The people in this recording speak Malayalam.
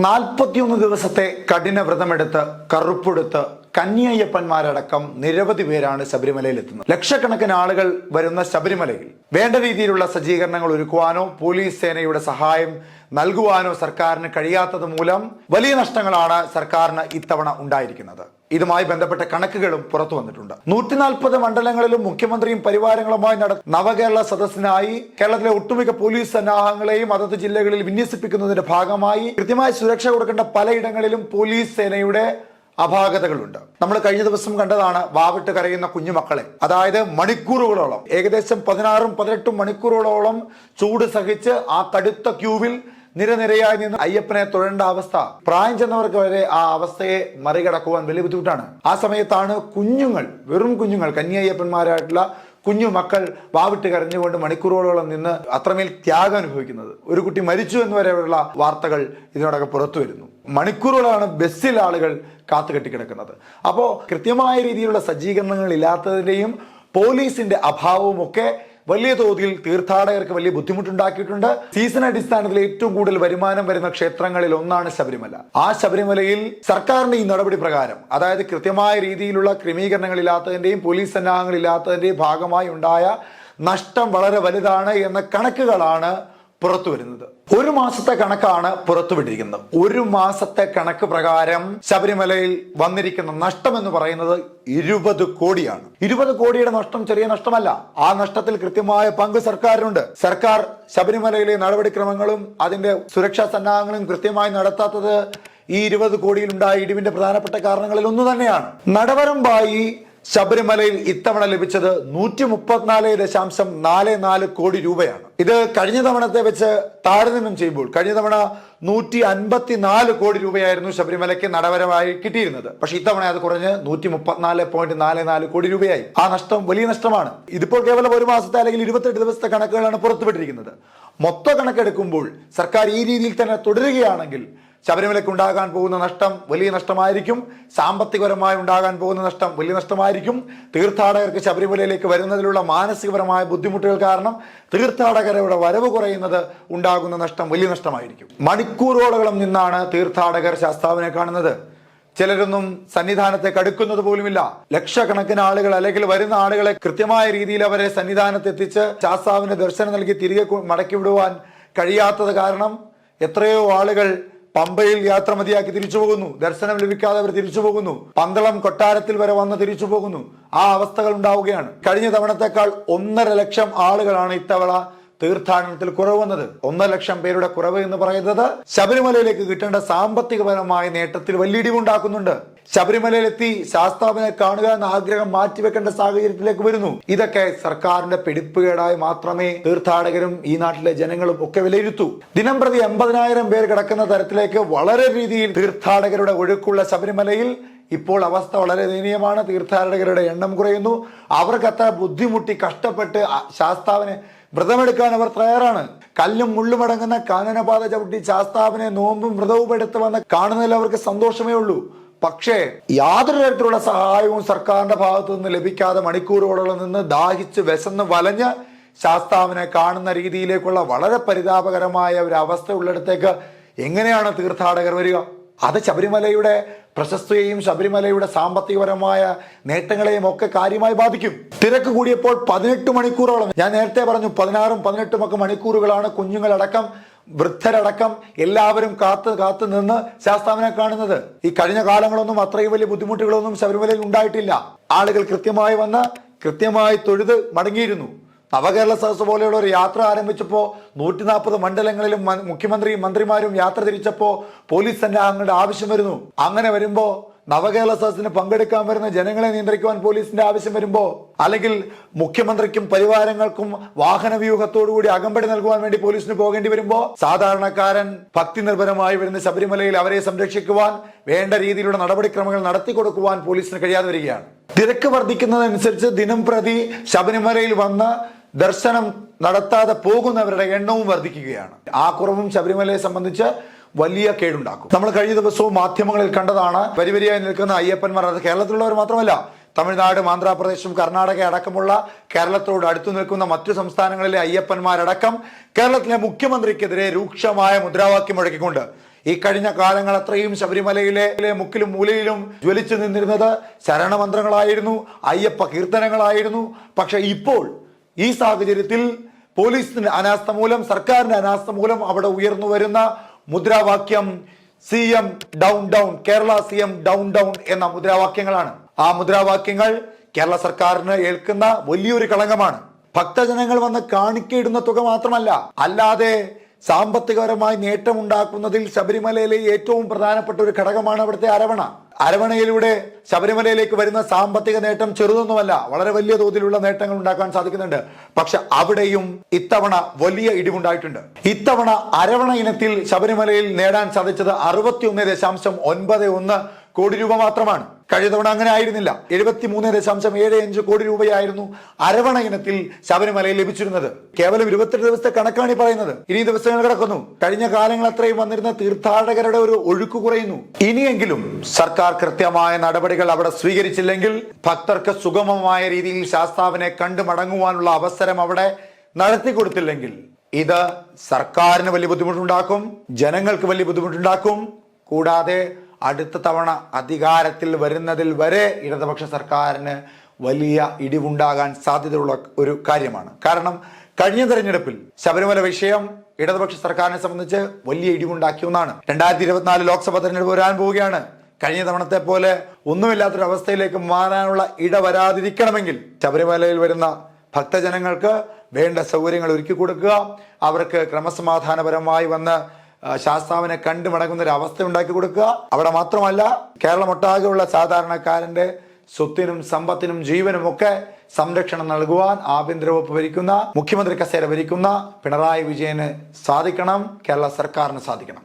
41 ദിവസത്തെ കഠിന വ്രതമെടുത്ത് കറുപ്പെടുത്ത് കന്യയ്യപ്പന്മാരടക്കം നിരവധി പേരാണ് ശബരിമലയിൽ എത്തുന്നത്. ലക്ഷക്കണക്കിന് ആളുകൾ വരുന്ന ശബരിമലയിൽ വേണ്ട രീതിയിലുള്ള സജ്ജീകരണങ്ങൾ ഒരുക്കുവാനോ പോലീസ് സേനയുടെ സഹായം നൽകുവാനോ സർക്കാരിന് കഴിയാത്തത് മൂലം വലിയ നഷ്ടങ്ങളാണ് സർക്കാരിന് ഇത്തവണ ഉണ്ടായിരിക്കുന്നത്. ഇതുമായി ബന്ധപ്പെട്ട കണക്കുകളും പുറത്തു വന്നിട്ടുണ്ട്. 140 മണ്ഡലങ്ങളിലും മുഖ്യമന്ത്രിയും പരിവാരങ്ങളുമായി നവകേരള സദസ്സിനായി കേരളത്തിലെ ഒട്ടുമിക്ക പോലീസ് സന്നാഹങ്ങളെയും അതത് ജില്ലകളിൽ വിന്യസിപ്പിക്കുന്നതിന്റെ ഭാഗമായി കൃത്യമായ സുരക്ഷ കൊടുക്കേണ്ട പലയിടങ്ങളിലും പോലീസ് സേനയുടെ അപാകതകളുണ്ട്. നമ്മൾ കഴിഞ്ഞ ദിവസം കണ്ടതാണ് വാവിട്ട് കരയുന്ന കുഞ്ഞുമക്കളെ. അതായത് മണിക്കൂറുകളോളം, ഏകദേശം 16-18 മണിക്കൂറുകളോളം ചൂട് സഹിച്ച് ആ കടുത്ത ക്യൂവിൽ നിരനിരയായി നിന്ന് അയ്യപ്പനെ തൊഴേണ്ട അവസ്ഥ, പ്രായം ചെന്നവർക്ക് വരെ ആ അവസ്ഥയെ മറികടക്കുവാൻ വലിയ ബുദ്ധിമുട്ടാണ്. ആ സമയത്താണ് കുഞ്ഞുങ്ങൾ, വെറും കുഞ്ഞുങ്ങൾ, കന്യയ്യപ്പന്മാരായിട്ടുള്ള കുഞ്ഞു മക്കൾ വാവിട്ട് കരഞ്ഞുകൊണ്ട് മണിക്കൂറുകളോളം നിന്ന് അത്രമേൽ ത്യാഗം അനുഭവിക്കുന്നത്. ഒരു കുട്ടി മരിച്ചു എന്ന് വരെയുള്ള വാർത്തകൾ ഇതിനോടൊക്കെ പുറത്തു വരുന്നു. മണിക്കൂറുകളാണ് ബസ്സിൽ ആളുകൾ കാത്തുകെട്ടിക്കിടക്കുന്നത്. അപ്പോൾ കൃത്യമായ രീതിയിലുള്ള സജ്ജീകരണങ്ങൾ ഇല്ലാത്തതിന്റെയും പോലീസിന്റെ അഭാവവും ഒക്കെ വലിയ തോതിൽ തീർത്ഥാടകർക്ക് വലിയ ബുദ്ധിമുട്ടുണ്ടാക്കിയിട്ടുണ്ട്. സീസൺ അടിസ്ഥാനത്തിൽ ഏറ്റവും കൂടുതൽ വരുമാനം വരുന്ന ക്ഷേത്രങ്ങളിൽ ഒന്നാണ് ശബരിമല. ആ ശബരിമലയിൽ സർക്കാരിന്റെ ഈ നടപടി പ്രകാരം, അതായത് കൃത്യമായ രീതിയിലുള്ള ക്രമീകരണങ്ങൾ ഇല്ലാത്തതിന്റെയും പോലീസ് സന്നാഹങ്ങൾ ഇല്ലാത്തതിന്റെയും ഭാഗമായി ഉണ്ടായ നഷ്ടം വളരെ വലുതാണ് എന്ന കണക്കുകളാണ് പുറത്തു വരുന്നത്. ഒരു മാസത്തെ കണക്കാണ് പുറത്തുവിട്ടിരിക്കുന്നത്. ഒരു മാസത്തെ കണക്ക് പ്രകാരം ശബരിമലയിൽ വന്നിരിക്കുന്ന നഷ്ടം എന്ന് പറയുന്നത് 20 കോടിയാണ്. 20 കോടിയുടെ നഷ്ടം ചെറിയ നഷ്ടമല്ല. ആ നഷ്ടത്തിൽ കൃത്യമായ പങ്ക് സർക്കാരിനുണ്ട്. സർക്കാർ ശബരിമലയിലെ നടപടിക്രമങ്ങളും അതിന്റെ സുരക്ഷാ സന്നാഹങ്ങളും കൃത്യമായി നടത്താത്തത് ഈ 20 കോടിയിൽ ഉണ്ടായ ഇടിവിന്റെ പ്രധാനപ്പെട്ട കാരണങ്ങളിൽ ഒന്ന് തന്നെയാണ്. നടവരമ്പായി ശബരിമലയിൽ ഇത്തവണ ലഭിച്ചത് 134.44 കോടി രൂപയാണ്. ഇത് കഴിഞ്ഞ തവണത്തെ വെച്ച് താരതമ്യം ചെയ്യുമ്പോൾ കഴിഞ്ഞ തവണ 154 കോടി രൂപയായിരുന്നു ശബരിമലയ്ക്ക് നടവരമായി കിട്ടിയിരുന്നത്. പക്ഷെ ഇത്തവണ അത് കുറഞ്ഞ് 134.44 കോടി രൂപയായി. ആ നഷ്ടം വലിയ നഷ്ടമാണ്. ഇതിപ്പോൾ കേവലം ഒരു മാസത്തെ അല്ലെങ്കിൽ 28 ദിവസത്തെ കണക്കുകളാണ് പുറത്തുവിട്ടിരിക്കുന്നത്. മൊത്തം കണക്കെടുക്കുമ്പോൾ സർക്കാർ ഈ രീതിയിൽ തന്നെ തുടരുകയാണെങ്കിൽ ശബരിമലയ്ക്ക് ഉണ്ടാകാൻ പോകുന്ന നഷ്ടം വലിയ നഷ്ടമായിരിക്കും. സാമ്പത്തികപരമായി ഉണ്ടാകാൻ പോകുന്ന നഷ്ടം വലിയ നഷ്ടമായിരിക്കും. തീർത്ഥാടകർക്ക് ശബരിമലയിലേക്ക് വരുന്നതിലുള്ള മാനസികപരമായ ബുദ്ധിമുട്ടുകൾ കാരണം തീർത്ഥാടകരുടെ വരവ് കുറയുന്നത് ഉണ്ടാകുന്ന നഷ്ടം വലിയ നഷ്ടമായിരിക്കും. മണിക്കൂറുകളോളം നിന്നാണ് തീർത്ഥാടകർ ശാസ്താവിനെ കാണുന്നത്. ചിലരൊന്നും സന്നിധാനത്തേക്ക് അടുക്കുന്നത് പോലുമില്ല. ലക്ഷക്കണക്കിന് ആളുകൾ അല്ലെങ്കിൽ വരുന്ന ആളുകളെ കൃത്യമായ രീതിയിൽ അവരെ സന്നിധാനത്തെത്തിച്ച് ശാസ്താവിന് ദർശനം നൽകി തിരികെ മടക്കി വിടുവാൻ കഴിയാത്തത് കാരണം എത്രയോ ആളുകൾ പമ്പയിൽ യാത്ര മതിയാക്കി തിരിച്ചു പോകുന്നു. ദർശനം ലഭിക്കാതെ അവർ തിരിച്ചു പോകുന്നു. പന്തളം കൊട്ടാരത്തിൽ വരെ വന്ന് തിരിച്ചു പോകുന്നു. ആ അവസ്ഥകൾ ഉണ്ടാവുകയാണ്. കഴിഞ്ഞ തവണത്തെക്കാൾ 1.5 ലക്ഷം ആളുകളാണ് ഇത്തവണ തീർത്ഥാടനത്തിൽ കുറവ് വന്നത്. 1.5 ലക്ഷം പേരുടെ കുറവ് എന്ന് പറയുന്നത് ശബരിമലയിലേക്ക് കിട്ടേണ്ട സാമ്പത്തികപരമായ നേട്ടത്തിൽ വലിയ ഇടിവുണ്ടാക്കുന്നുണ്ട്. ശബരിമലയിലെത്തി ശാസ്താവിനെ കാണുക എന്ന ആഗ്രഹം മാറ്റിവെക്കേണ്ട സാഹചര്യത്തിലേക്ക് വരുന്നു. ഇതൊക്കെ സർക്കാരിന്റെ പിടിപ്പുകേടായി മാത്രമേ തീർത്ഥാടകരും ഈ നാട്ടിലെ ജനങ്ങളും ഒക്കെ വിലയിരുത്തൂ. ദിനം പ്രതി 80,000 പേർ കിടക്കുന്ന തരത്തിലേക്ക് വളരെ രീതിയിൽ തീർത്ഥാടകരുടെ ഒഴുക്കുള്ള ശബരിമലയിൽ ഇപ്പോൾ അവസ്ഥ വളരെ ദയനീയമാണ്. തീർത്ഥാടകരുടെ എണ്ണം കുറയുന്നു. അവർക്ക് അത്ര ബുദ്ധിമുട്ടി കഷ്ടപ്പെട്ട് ശാസ്താവിനെ വ്രതമെടുക്കാൻ അവർ തയ്യാറാണ്. കല്ലും മുള്ളും അടങ്ങുന്ന കാനനപാത ചവിട്ടി ശാസ്താവിനെ നോമ്പും വ്രതവും എടുത്ത് വന്ന് കാണുന്നതിൽ അവർക്ക് സന്തോഷമേ ഉള്ളൂ. പക്ഷേ യാതൊരു തരത്തിലുള്ള സഹായവും സർക്കാരിന്റെ ഭാഗത്തു നിന്ന് ലഭിക്കാതെ മണിക്കൂറുകളോളം നിന്ന് ദാഹിച്ച് വിശന്ന് വലഞ്ഞ് ശാസ്താവിനെ കാണുന്ന രീതിയിലേക്കുള്ള വളരെ പരിതാപകരമായ ഒരു അവസ്ഥ ഉള്ളിടത്തേക്ക് എങ്ങനെയാണ് തീർത്ഥാടകർ വരിക? അത് ശബരിമലയുടെ പ്രശസ്തിയെയും ശബരിമലയുടെ സാമ്പത്തികപരമായ നേട്ടങ്ങളെയും ഒക്കെ കാര്യമായി ബാധിക്കും. തിരക്ക് കൂടിയപ്പോൾ 18 മണിക്കൂറോളം, ഞാൻ നേരത്തെ പറഞ്ഞു 16ഉം 18ഉം ഒക്കെ മണിക്കൂറുകളാണ് കുഞ്ഞുങ്ങളടക്കം വൃദ്ധരടക്കം എല്ലാവരും കാത്തു നിന്ന് ശാസ്താവിനെ കാണുന്നത്. ഈ കഴിഞ്ഞ കാലങ്ങളൊന്നും അത്രയും വലിയ ബുദ്ധിമുട്ടുകളൊന്നും ശബരിമലയിൽ ഉണ്ടായിട്ടില്ല. ആളുകൾ കൃത്യമായി വന്ന് കൃത്യമായി തൊഴുത് മടങ്ങിയിരുന്നു. നവകേരള സദസ് പോലെയുള്ള ഒരു യാത്ര ആരംഭിച്ചപ്പോൾ 140 മണ്ഡലങ്ങളിലും മുഖ്യമന്ത്രിയും മന്ത്രിമാരും യാത്ര തിരിച്ചപ്പോൾ പോലീസ് സന്നാഹങ്ങളുടെ ആവശ്യം വരുന്നു. അങ്ങനെ വരുമ്പോൾ നവകേരള സദസ്സിന് പങ്കെടുക്കാൻ വരുന്ന ജനങ്ങളെ നിയന്ത്രിക്കുവാൻ പോലീസിന്റെ ആവശ്യം വരുമ്പോൾ, അല്ലെങ്കിൽ മുഖ്യമന്ത്രിക്കും പരിവാരങ്ങൾക്കും വാഹന വ്യൂഹത്തോടുകൂടി അകമ്പടി നൽകുവാൻ വേണ്ടി പോലീസിന് പോകേണ്ടി വരുമ്പോൾ സാധാരണക്കാരൻ ഭക്തി നിർഭരമായി വരുന്ന ശബരിമലയിൽ അവരെ സംരക്ഷിക്കുവാൻ വേണ്ട രീതിയിലുള്ള നടപടിക്രമങ്ങൾ നടത്തി കൊടുക്കുവാൻ പോലീസിന് കഴിയാതെ വരികയാണ്. തിരക്ക് വർദ്ധിക്കുന്നതനുസരിച്ച് ദിനം പ്രതി ശബരിമലയിൽ വന്ന് ദർശനം നടത്താതെ പോകുന്നവരുടെ എണ്ണവും വർദ്ധിക്കുകയാണ്. ആ കുറവും ശബരിമലയെ സംബന്ധിച്ച് വലിയ കേടുണ്ടാക്കും. നമ്മൾ കഴിഞ്ഞ ദിവസവും മാധ്യമങ്ങളിൽ കണ്ടതാണ്. വരിവരിയായി നിൽക്കുന്ന അയ്യപ്പന്മാർ, അത് കേരളത്തിലുള്ളവർ മാത്രമല്ല, തമിഴ്നാട്, ആന്ധ്രാപ്രദേശും കർണാടക അടക്കമുള്ള കേരളത്തോട് അടുത്തു നിൽക്കുന്ന മറ്റു സംസ്ഥാനങ്ങളിലെ അയ്യപ്പന്മാരടക്കം കേരളത്തിലെ മുഖ്യമന്ത്രിക്കെതിരെ രൂക്ഷമായ മുദ്രാവാക്യം മുഴക്കിക്കൊണ്ട് ഈ കഴിഞ്ഞ കാലങ്ങൾ അത്രയും ശബരിമലയിലെ മുക്കിലും മൂലയിലും ജ്വലിച്ചു നിന്നിരുന്നത് ശരണമന്ത്രങ്ങളായിരുന്നു, അയ്യപ്പ കീർത്തനങ്ങളായിരുന്നു. പക്ഷെ ഇപ്പോൾ ഈ സാഹചര്യത്തിൽ പോലീസിന്റെ അനാസ്ഥ മൂലം, സർക്കാരിന്റെ അനാസ്ഥ മൂലം അവിടെ ഉയർന്നു വരുന്ന മുദ്രാവാക്യം CM down down, Kerala CM down down എന്ന മുദ്രാവാക്യങ്ങളാണ്. ആ മുദ്രാവാക്യങ്ങൾ കേരള സർക്കാരിന് ഏൽക്കുന്ന വലിയൊരു കളങ്കമാണ്. ഭക്തജനങ്ങൾ വന്ന് കാണിക്കയിടുന്ന തുക മാത്രമല്ല, അല്ലാതെ സാമ്പത്തികപരമായി നേട്ടമുണ്ടാക്കുന്നതിൽ ശബരിമലയിലെ ഏറ്റവും പ്രധാനപ്പെട്ട ഒരു ഘടകമാണ് അവിടുത്തെ അരവണ. അരവണയിലൂടെ ശബരിമലയിലേക്ക് വരുന്ന സാമ്പത്തിക നേട്ടം ചെറുതൊന്നുമല്ല, വളരെ വലിയ തോതിലുള്ള നേട്ടങ്ങൾ ഉണ്ടാക്കാൻ സാധിക്കുന്നുണ്ട്. പക്ഷെ അവിടെയും ഇത്തവണ വലിയ ഇടിവുണ്ടായിട്ടുണ്ട്. ഇത്തവണ അരവണ ഇനത്തിൽ ശബരിമലയിൽ നേടാൻ സാധിച്ചത് 61.91 കോടി രൂപ മാത്രമാണ്. കഴിഞ്ഞ തവണ അങ്ങനെ ആയിരുന്നില്ല. 73.75 കോടി രൂപയായിരുന്നു അരവണ ഇനത്തിൽ ശബരിമലയിൽ ലഭിച്ചിരുന്നത്. കേവലം 28 ദിവസത്തെ കണക്കാണ് ഈ പറയുന്നത്. ഇനി ദിവസങ്ങൾ കിടക്കുന്നു. കഴിഞ്ഞ കാലങ്ങൾ അത്രയും വന്നിരുന്ന തീർത്ഥാടകരുടെ ഒരു ഒഴുക്ക് കുറയുന്നു. ഇനിയെങ്കിലും സർക്കാർ കൃത്യമായ നടപടികൾ അവിടെ സ്വീകരിച്ചില്ലെങ്കിൽ, ഭക്തർക്ക് സുഗമമായ രീതിയിൽ ശാസ്താവിനെ കണ്ടു മടങ്ങുവാനുള്ള അവസരം അവിടെ നടത്തി കൊടുത്തില്ലെങ്കിൽ, ഇത് സർക്കാരിന് വലിയ ബുദ്ധിമുട്ടുണ്ടാക്കും, ജനങ്ങൾക്ക് വലിയ ബുദ്ധിമുട്ടുണ്ടാക്കും. കൂടാതെ അടുത്ത തവണ അധികാരത്തിൽ വരുന്നതിൽ വരെ ഇടതുപക്ഷ സർക്കാരിന് വലിയ ഇടിവുണ്ടാകാൻ സാധ്യതയുള്ള ഒരു കാര്യമാണ്. കാരണം കഴിഞ്ഞ തെരഞ്ഞെടുപ്പിൽ ശബരിമല വിഷയം ഇടതുപക്ഷ സർക്കാരിനെ സംബന്ധിച്ച് വലിയ ഇടിവുണ്ടാക്കിയ ഒന്നാണ്. 2024 ലോക്സഭാ തെരഞ്ഞെടുപ്പ് വരാൻ പോവുകയാണ്. കഴിഞ്ഞ തവണത്തെ പോലെ ഒന്നുമില്ലാത്തൊരു അവസ്ഥയിലേക്ക് മാറാനുള്ള ഇട വരാതിരിക്കണമെങ്കിൽ ശബരിമലയിൽ വരുന്ന ഭക്തജനങ്ങൾക്ക് വേണ്ട സൗകര്യങ്ങൾ ഒരുക്കി കൊടുക്കുക, അവർക്ക് ക്രമസമാധാനപരമായി വന്ന് ശാസ്താവിനെ കണ്ടു മടങ്ങുന്ന ഒരു അവസ്ഥ ഉണ്ടാക്കി കൊടുക്കുക. അവിടെ മാത്രമല്ല, കേരളമൊട്ടാകെയുള്ള സാധാരണക്കാരന്റെ സ്വത്തിനും സമ്പത്തിനും ജീവനും ഒക്കെ സംരക്ഷണം നൽകുവാൻ ആഭ്യന്തര വകുപ്പ് ഭരിക്കുന്ന, മുഖ്യമന്ത്രി കസേര ഭരിക്കുന്ന പിണറായി വിജയന് സാധിക്കണം, കേരള സർക്കാരിന് സാധിക്കണം.